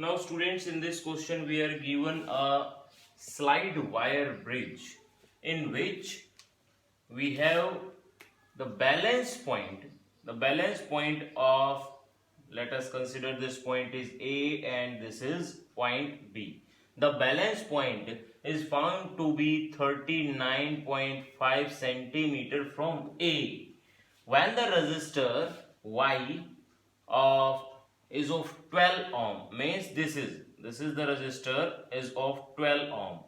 Now students, in this question we are given a slide wire bridge in which we have the balance point. The balance point of, let us consider this point is A and this is point B. The balance point is found to be 39.5 centimeter from A. When the resistor Y of is of 12 ohm, means this is the resistor is of 12 ohm,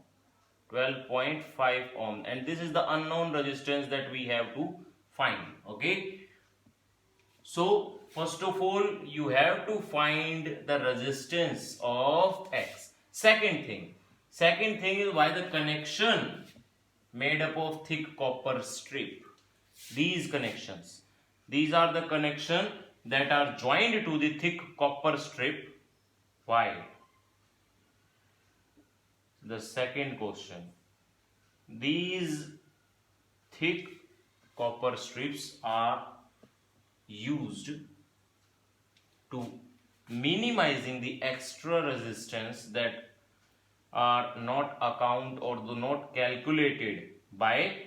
12.5 ohm, and this is the unknown resistance that we have to find. Okay, so first of all you have to find the resistance of X. Second thing is why the connection made up of thick copper strip. These are the connection that are joined to the thick copper strip. Why? The second question, these thick copper strips are used to minimizing the extra resistance that are not account or do not calculated by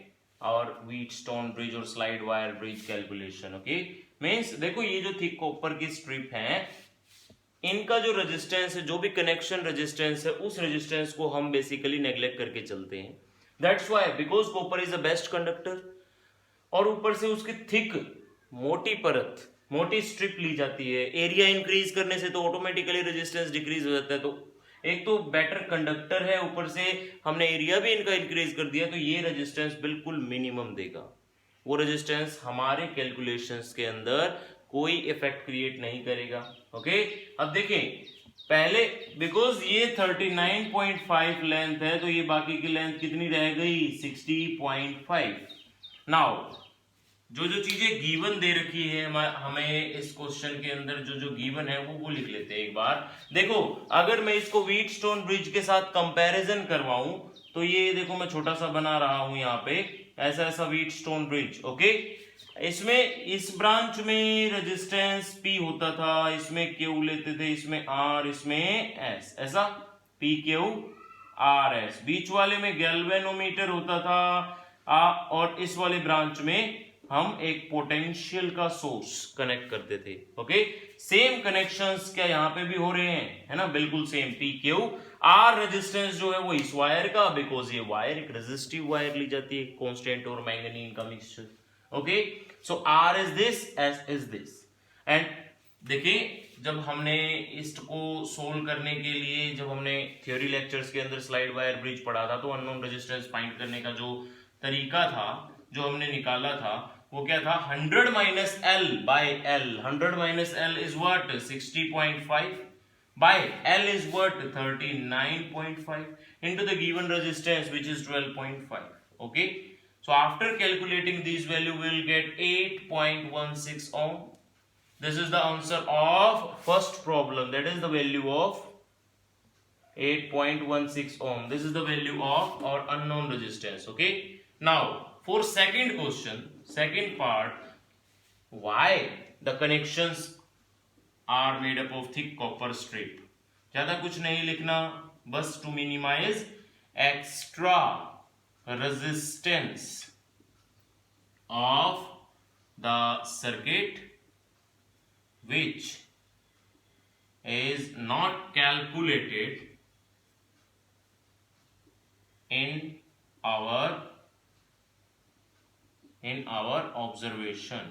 our Wheatstone bridge और slide wire bridge calculation. Okay, means देखो ये जो thick copper की strip है, इनका जो resistance है, जो भी कनेक्शन रेजिस्टेंस है, उस रेजिस्टेंस को हम बेसिकली नेग्लेक्ट करके चलते हैं. That's why because copper is a best conductor और ऊपर से उसकी थिक मोटी परत, मोटी स्ट्रिप ली जाती है. एरिया इंक्रीज करने से तो ऑटोमेटिकली रेजिस्टेंस डिक्रीज हो जाता है. तो एक तो बेटर कंडक्टर है, ऊपर से हमने एरिया भी इनका इंक्रीज कर दिया, तो ये रेजिस्टेंस बिल्कुल मिनिमम देगा. वो रेजिस्टेंस हमारे कैलकुलेशंस के अंदर कोई इफेक्ट क्रिएट नहीं करेगा. ओके, अब देखें पहले, बिकॉज ये 39.5 लेंथ है, तो ये बाकी की लेंथ कितनी रह गई? 60.5. नाउ जो चीजें गिवन दे रखी है हमें इस क्वेश्चन के अंदर, जो गिवन है वो लिख लेते हैं एक बार. देखो अगर मैं इसको व्हीटस्टोन ब्रिज के साथ कंपैरिजन करवाऊं तो ये देखो मैं छोटा सा बना रहा हूं यहाँ पे, ऐसा व्हीटस्टोन ब्रिज. ओके, इसमें इस ब्रांच में रेजिस्टेंस P होता था, इसमें Q लेते थे, इसमें R, इसमें S, ऐसा PQRS. बीच वाले में गैल्वेनोमीटर होता था और इस वाले ब्रांच में हम एक पोटेंशियल का सोर्स कनेक्ट करते थे. ओके, सेम कनेक्शंस क्या यहाँ पे भी हो रहे हैं, है ना, बिल्कुल सेम. PQR रेजिस्टेंस जो है वो इस वायर का, बिकॉज ये वायर एक रेजिस्टिव वायर ली जाती है, कांस्टेंट और मैंगनीन का mixture. Okay, so R is this, S is this. And देखिए जब हमने इसको सोल्व करने के लिए, जब हमने थ्योरी लेक्चर्स के अंदर स्लाइड वायर ब्रिज पढ़ा था, तो अननोन रेजिस्टेंस फाइंड करने का जो तरीका था, जो हमने निकाला था, वो क्या था? 100 minus L by L. 100 minus L is what? 60.5 by L is what? 39.5 into the given resistance which is 12.5. Okay, so after calculating this value we will get 8.16 ohm. This is the answer of first problem, that is the value of 8.16 ohm. This is the value of our unknown resistance. Okay, now for second question, second part, why the connections are made up of thick copper strip. ज्यादा कुछ नहीं लिखना, बस to minimize extra resistance of the circuit which is not calculated in our observation.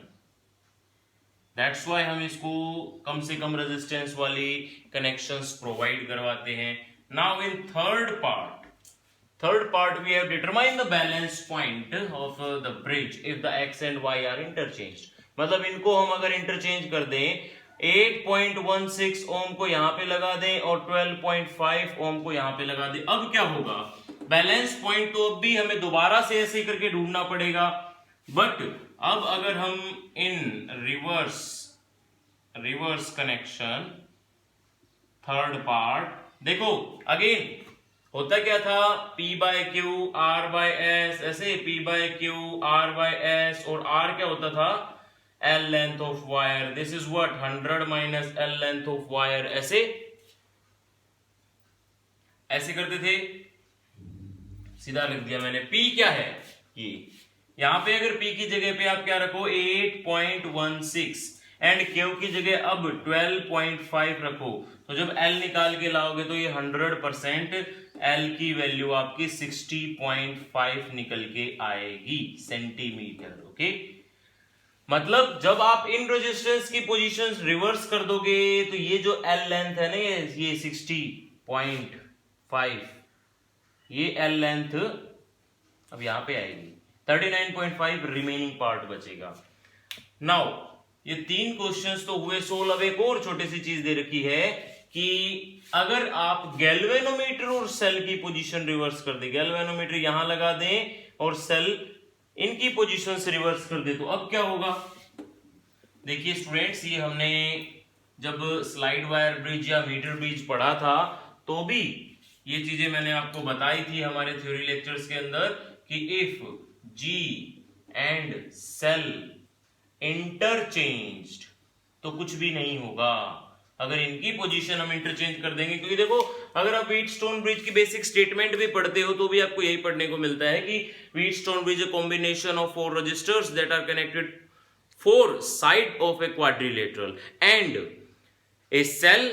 That's why हम इसको कम से कम रेजिस्टेंस वाली कनेक्शंस प्रोवाइड करवाते हैं. Now in third part we have determine the balance point of the bridge if the X and Y are interchange. मतलब इनको हम अगर इंटरचेंज कर दें, 8.16 ओम को यहाँ पे लगा दें और 12.5 ओम को यहाँ पे लगा दें, अब क्या होगा? बैलेंस पॉइंट तो अब भी हमें दोबारा से ऐसे करके ढूंढना पड़ेगा. बट अब अगर हम in reverse connection, third part, देखो अगेन होता क्या था? P by Q R by S, ऐसे P by Q R by S, और R क्या होता था? L length of wire. This is what? 100 minus L length of wire. ऐसे ऐसे करते थे, सीधा लिख दिया मैंने। P क्या है, ये यहां पे अगर P की जगह पे आप क्या रखो 8.16 एंड Q की जगह अब 12.5 रखो, तो जब L निकाल के लाओगे तो ये 100% L की वैल्यू आपकी 60.5 निकल के आएगी सेंटीमीटर। ओके, मतलब जब आप इन रेजिस्टेंस की पोजीशंस रिवर्स कर दोगे तो ये जो L लेंथ है ना, ये 60.5, ये L लेंथ अब यहां पे आएगी, 39.5 रिमेनिंग पार्ट बचेगा। नाउ ये 3 क्वेश्चंस तो हुए सोल्व। अब एक और छोटी सी चीज दे रखी है कि अगर आप गैल्वेनोमीटर और सेल की पोजीशन रिवर्स कर दे, गैल्वेनोमीटर यहां लगा दें और सेल इनकी पोजीशन से रिवर्स कर दे, तो अब क्या होगा। देखिए स्टूडेंट्स, ये हमने जब स्लाइड वायर ब्रिज या मीटर ब्रिज पढ़ा था तो भी ये चीजें मैंने आपको बताई थी हमारे थ्योरी लेक्चर्स के अंदर कि if G and cell interchanged तो कुछ भी नहीं होगा अगर इनकी पोजीशन हम इंटरचेंज कर देंगे। क्योंकि देखो, अगर आप व्हीटस्टोन ब्रिज की बेसिक स्टेटमेंट भी पढ़ते हो तो भी आपको यही पढ़ने को मिलता है कि Wheatstone bridge a combination of 4 registers that are connected 4 side of a quadrilateral and a cell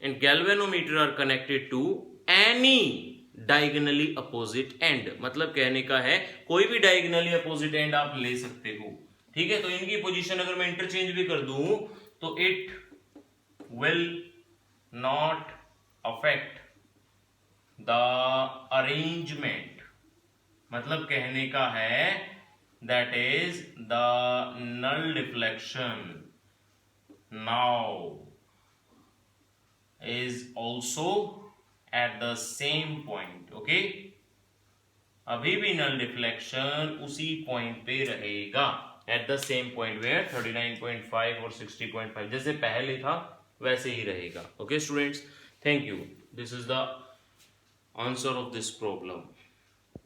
and galvanometer are connected to any diagonally opposite end. मतलब कहने का है कोई भी डायगोनली अपोजिट एंड आप ले सकते हो, ठीक है। तो इनकी पोजीशन अगर मैं इंटरचेंज भी कर दूं तो it will not affect the arrangement. मतलब कहने का है that is the null deflection now is also at the same point. Okay, अभी भी नल डिफ्लेक्शन उसी पॉइंट पे रहेगा, at the same point where 39.5 और 60.5 जैसे पहले था वैसे ही रहेगा। Okay students, thank you. This is the answer of this problem.